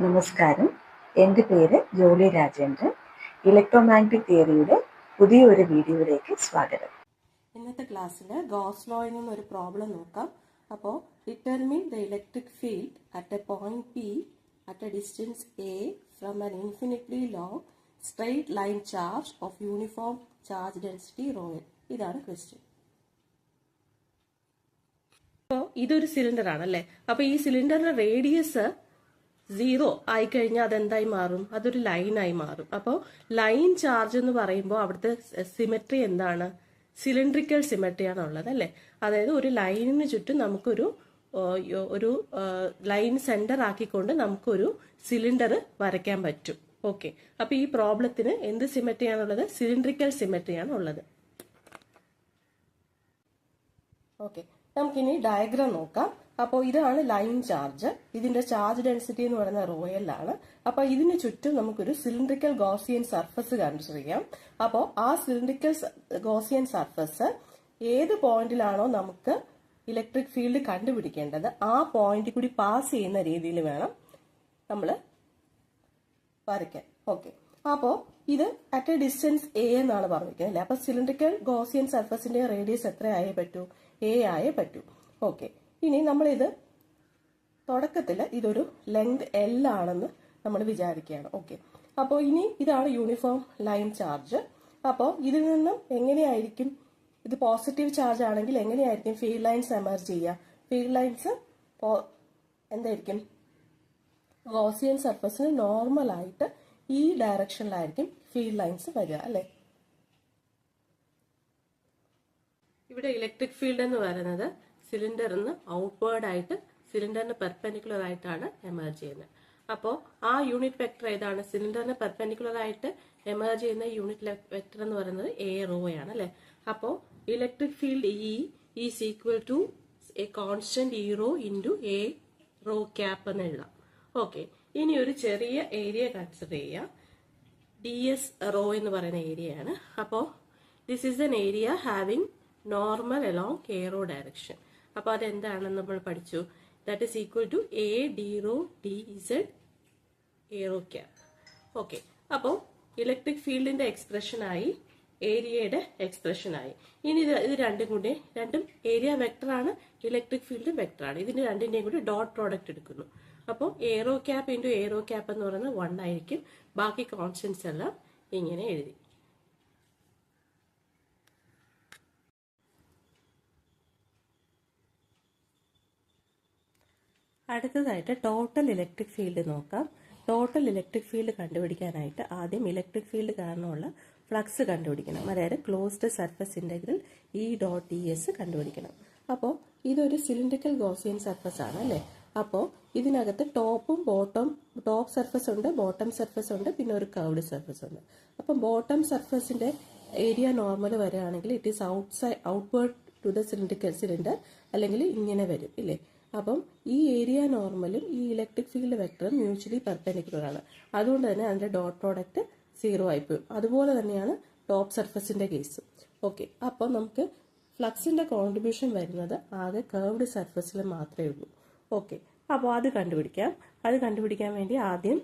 നമസ്കാരം, എൻ്റെ പേര് ജോളി രാജേന്ദ്രൻ. ഇലക്ട്രോമാഗ്നറ്റിക് തിയറിയുടെ പുതിയ ഒരു വീഡിയോയിലേക്ക് സ്വാഗതം. ഇന്നത്തെ ക്ലാസ്സിൽ ഗോസ് ലോയിൽ നിന്നൊരു പ്രോബ്ലം നോക്കാം. അപ്പോൾ determine the electric field at A point P at A distance A from an infinitely long straight line charge of uniform charge density royal. ഇതാണ് ക്വസ്റ്റ്യൻ. അപ്പോൾ ഇതൊരു സിലിണ്ടർ ആണല്ലേ. അപ്പോൾ ഈ സിലിണ്ടറിന്റെ റേഡിയസ് 0 ആയിക്കഴിഞ്ഞാൽ അതെന്തായി മാറും? അതൊരു ലൈനായി മാറും. അപ്പോൾ ലൈൻ ചാർജ് എന്ന് പറയുമ്പോൾ അവിടുത്തെ സിമെട്രി എന്താണ്? സിലിണ്ട്രിക്കൽ സിമെട്രിയാണ് ഉള്ളത് അല്ലേ. അതായത് ഒരു ലൈനിന് ചുറ്റും നമുക്കൊരു ലൈൻ സെന്റർ ആക്കിക്കൊണ്ട് നമുക്കൊരു സിലിണ്ടർ വരയ്ക്കാൻ പറ്റും. ഓക്കെ, അപ്പൊ ഈ പ്രോബ്ലത്തിന് എന്ത് സിമെട്രിയാണുള്ളത്? സിലിണ്ട്രിക്കൽ സിമെട്രിയാണ് ഉള്ളത്. ഓക്കെ, നമുക്കിനി ഡയഗ്രാം നോക്കാം. അപ്പോൾ ഇതാണ് ലൈൻ ചാർജ്. ഇതിന്റെ ചാർജ് ഡെൻസിറ്റി എന്ന് പറയുന്നത് റോയലാണ്. അപ്പൊ ഇതിന് ചുറ്റും നമുക്കൊരു സിലിണ്ട്രിക്കൽ ഗോസിയൻ സർഫസ് കൺസിഡർ ചെയ്യാം. അപ്പോൾ ആ സിലിണ്ട്രിക്കൽ ഗോസിയൻ സർഫസ് ഏത് പോയിന്റിലാണോ നമുക്ക് ഇലക്ട്രിക് ഫീൽഡ് കണ്ടുപിടിക്കേണ്ടത് ആ പോയിന്റിൽ കൂടി പാസ് ചെയ്യുന്ന രീതിയിൽ വേണം നമ്മൾ വരയ്ക്കാൻ. ഓക്കെ, അപ്പോൾ ഇത് അറ്റ് എ ഡിസ്റ്റൻസ് എ എന്നാണ് പറഞ്ഞിരിക്കുന്നത് അല്ലേ. അപ്പൊ സിലിണ്ട്രിക്കൽ ഗോസിയൻ സർഫസിന്റെ റേഡിയസ് എത്ര ആയേ പറ്റൂ? എ ആയേ പറ്റൂ. ഓക്കെ, ഇനി നമ്മളിത് തുടക്കത്തിൽ ഇതൊരു ലെങ്ത് എൽ ആണെന്ന് നമ്മൾ വിചാരിക്കുകയാണ്. ഓക്കെ, അപ്പോൾ ഇനി ഇതാണ് യൂണിഫോം ലൈൻ ചാർജ്. അപ്പോൾ ഇതിൽ നിന്നും എങ്ങനെയായിരിക്കും, ഇത് പോസിറ്റീവ് ചാർജ് ആണെങ്കിൽ എങ്ങനെയായിരിക്കും ഫീൽഡ് ലൈൻസ് എമർജ് ചെയ്യുക? ഫീൽഡ് ലൈൻസ് എന്തായിരിക്കും? ഗോസിയൻ സർഫസിന് നോർമൽ ആയിട്ട് ഈ ഡയറക്ഷനിലായിരിക്കും ഫീൽഡ് ലൈൻസ് വരിക അല്ലെ. ഇവിടെ ഇലക്ട്രിക് ഫീൽഡ് എന്ന് പറയുന്നത് സിലിണ്ടറിന് ഔട്ട്വേർഡ് ആയിട്ട് സിലിണ്ടറിന് പെർപെൻഡിക്കുലർ ആയിട്ടാണ് എമർജ് ചെയ്യുന്നത്. അപ്പോൾ ആ യൂണിറ്റ് വെക്ടർ ഏതാണ്? സിലിണ്ടറിന് പെർപെൻഡിക്കുലർ ആയിട്ട് എമർജ് ചെയ്യുന്ന യൂണിറ്റ് വെക്ടർ എന്ന് പറയുന്നത് എ റോ ആണ് അല്ലെ. അപ്പോൾ electric field E is equal to a constant E rho into a rho cap എന്ന് എഴുതാം. ഓക്കെ, ഇനി ഒരു ചെറിയ ഏരിയ കൺസിഡർ ചെയ്യാം. ഡി എസ് റോ എന്ന് പറയുന്ന ഏരിയയാണ്. അപ്പോൾ this is an area having normal along a rho direction. അപ്പോൾ അതെന്താണെന്ന് നമ്മൾ പഠിച്ചു. That is equal to a D rho D Z a rho cap. Okay, അപ്പോൾ ഇലക്ട്രിക് ഫീൽഡിന്റെ എക്സ്പ്രഷനായി, ഏരിയയുടെ എക്സ്പ്രഷനായി. ഇനി ഇത് രണ്ടും ഏരിയ വെക്ടറാണ്, ഇലക്ട്രിക് ഫീൽഡ് വെക്ടറാണ്. ഇതിന്റെ രണ്ടിന്റെയും കൂടി ഡോട്ട് പ്രോഡക്റ്റ് എടുക്കുന്നു. അപ്പോൾ arrow cap into arrow cap എന്ന് പറയുന്നത് 1 ആയിരിക്കും. ബാക്കി കോൺസ്റ്റൻസ് എല്ലാം ഇങ്ങനെ എഴുതി. അടുത്തതായിട്ട് ടോട്ടൽ ഇലക്ട്രിക് ഫീൽഡ് നോക്കാം. ടോട്ടൽ ഇലക്ട്രിക് ഫീൽഡ് കണ്ടുപിടിക്കാനായിട്ട് ആദ്യം ഇലക്ട്രിക് ഫീൽഡ് കാരണമുള്ള ഫ്ലക്സ് കണ്ടുപിടിക്കണം. അതായത് closed surface integral E dot D S കണ്ടുപിടിക്കണം. അപ്പോൾ ഇതൊരു സിലിണ്ട്രിക്കൽ ഗോസിയൻ സർഫസ് ആണ് അല്ലേ. അപ്പോൾ ഇതിനകത്ത് ടോപ്പ് സർഫസ് ഉണ്ട്, ബോട്ടം സർഫസ് ഉണ്ട്, പിന്നെ ഒരു കർവ്ഡ് സർഫസ് ഉണ്ട്. അപ്പം ബോട്ടം സർഫസിന്റെ ഏരിയ നോർമൽ വരികയാണെങ്കിൽ it is outward to the cylinder, അല്ലെങ്കിൽ ഇങ്ങനെ വരും ഇല്ലേ. അപ്പം ഈ ഏരിയ നോർമലും ഈ ഇലക്ട്രിക് ഫീൽഡ് വെക്ടറും മ്യൂച്വലി പെർപെൻഡിക്കുലർ ആണ്. അതുകൊണ്ട് തന്നെ അതിന്റെ ഡോട്ട് പ്രോഡക്റ്റ് 0 ആയിപ്പോഴും. അതുപോലെ തന്നെയാണ് ടോപ്പ് സർഫസിന്റെ കേസ്. ഓക്കെ, അപ്പോൾ നമുക്ക് ഫ്ലക്സിന്റെ കോൺട്രിബ്യൂഷൻ വരുന്നത് ആകെ കർവ്ഡ് സർഫസിൽ മാത്രമേ ഉള്ളൂ. ഓക്കെ, അപ്പോൾ അത് കണ്ടുപിടിക്കാൻ വേണ്ടി ആദ്യം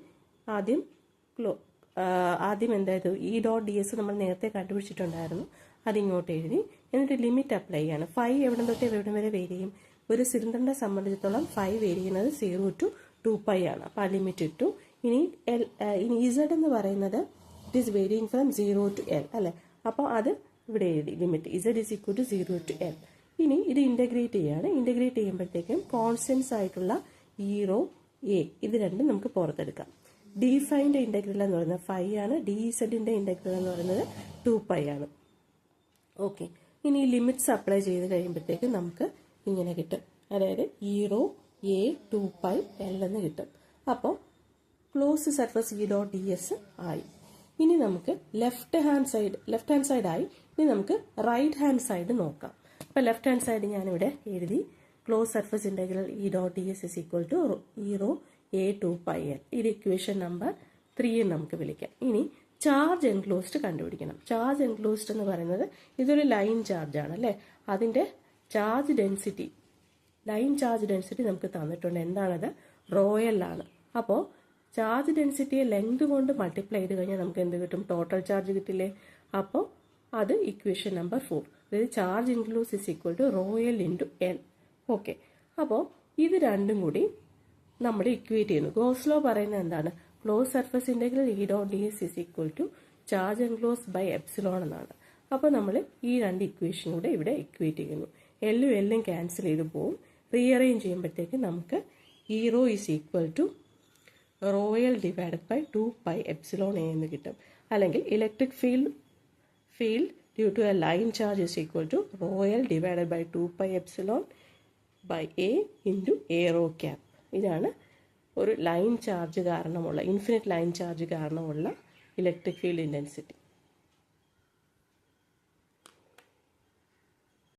എന്തായത് ഇ ഡോട്ട് ഡി എസ് നമ്മൾ നേരത്തെ കണ്ടുപിടിച്ചിട്ടുണ്ടായിരുന്നു. അതിങ്ങോട്ട് എഴുതി. എന്നിട്ട് ലിമിറ്റ് അപ്ലൈ ചെയ്യാണ്. ഫൈ എവിടെ തൊട്ട് എവിടെ വരെ വേരി ചെയ്യും? ഒരു സിലിണ്ടറിനെ സംബന്ധിച്ചിടത്തോളം ഫൈ വേരി ചെയ്യുന്നത് 0 to 2π ആണ്. അപ്പോൾ ആ ലിമിറ്റ് ഇട്ടു. ഇനി ഇസഡ് എന്ന് പറയുന്നത് it is varying from 0 to L അല്ലെ. അപ്പോൾ അത് ഇവിടെ എഴുതി. Limit Z is equal to 0 to L. ഇനി ഇത് ഇന്റഗ്രേറ്റ് ചെയ്യാണ്. ഇന്റഗ്രേറ്റ് ചെയ്യുമ്പോഴത്തേക്കും കോൺസ്റ്റൻസ് ആയിട്ടുള്ള ഇ റോ എ ഇത് രണ്ടും നമുക്ക് പുറത്തെടുക്കാം. ഡി ഫൈന്റെ ഇന്റഗ്രൽ എന്ന് പറയുന്നത് 5 ആണ്. ഡി ഇസഡിന്റെ ഇന്റഗ്രൽ എന്ന് പറയുന്നത് 2π ആണ്. ഓക്കെ, ഇനി ലിമിറ്റ്സ് അപ്ലൈ ചെയ്ത് കഴിയുമ്പോഴത്തേക്കും നമുക്ക് ഇങ്ങനെ കിട്ടും. അതായത് ഇ റോ എ 2π L എന്ന് കിട്ടും. അപ്പോൾ close surface E dot D S ആയി. ഇനി നമുക്ക് ലെഫ്റ്റ് ഹാൻഡ് സൈഡ് ആയി. ഇനി നമുക്ക് റൈറ്റ് ഹാൻഡ് സൈഡ് നോക്കാം. അപ്പോൾ ലെഫ്റ്റ് ഹാൻഡ് സൈഡ് ഞാനിവിടെ എഴുതി. Close surface integral E dot D S is equal to E rho A 2π L. ഇത് ഇക്വേഷൻ നമ്പർ 3 നമുക്ക് വിളിക്കാം. ഇനി ചാർജ് എൻക്ലോസ്ഡ് കണ്ടുപിടിക്കണം. ചാർജ് എൻക്ലോസ്ഡ് എന്ന് പറയുന്നത് ഇതൊരു ലൈൻ ചാർജ് ആണ് അല്ലേ. അതിന്റെ charge density, line charge density നമുക്ക് തന്നിട്ടുണ്ട്. എന്താണത്? റോയൽ ആണ്. അപ്പോൾ ചാർജ് ഡെൻസിറ്റിയെ ലെങ്ത് കൊണ്ട് മൾട്ടിപ്ലൈ ചെയ്ത് കഴിഞ്ഞാൽ നമുക്ക് എന്ത് കിട്ടും? ടോട്ടൽ ചാർജ് കിട്ടില്ലേ? അപ്പോൾ അത് ഇക്വേഷൻ നമ്പർ 4. അതായത് charge enclose is equal to rho L into N. Okay, അപ്പോൾ ഇത് രണ്ടും കൂടി നമ്മൾ ഇക്വേറ്റ് ചെയ്യുന്നു. ഗോസ് ലോ പറയുന്നത് എന്താണ്? Close surface integral E dot D S is equal to charge enclose by epsilon എന്നാണ്. അപ്പോൾ നമ്മൾ ഈ രണ്ട് ഇക്വേഷൻ കൂടെ ഇവിടെ ഇക്വേറ്റ് ചെയ്യുന്നു. എല്ലും എല്ലും ക്യാൻസൽ ചെയ്ത് പോവും. റീഅറേഞ്ച് ചെയ്യുമ്പോഴത്തേക്ക് നമുക്ക് E rho is equal to rho L divided by 2 pi epsilon A എന്ന് കിട്ടും. അല്ലെങ്കിൽ electric field due to a line charge is equal to rho L divided by 2 pi epsilon by A into a rho cap. ഇതാണ് ഒരു line charge കാരണമുള്ള, infinite line charge കാരണമുള്ള electric field intensity.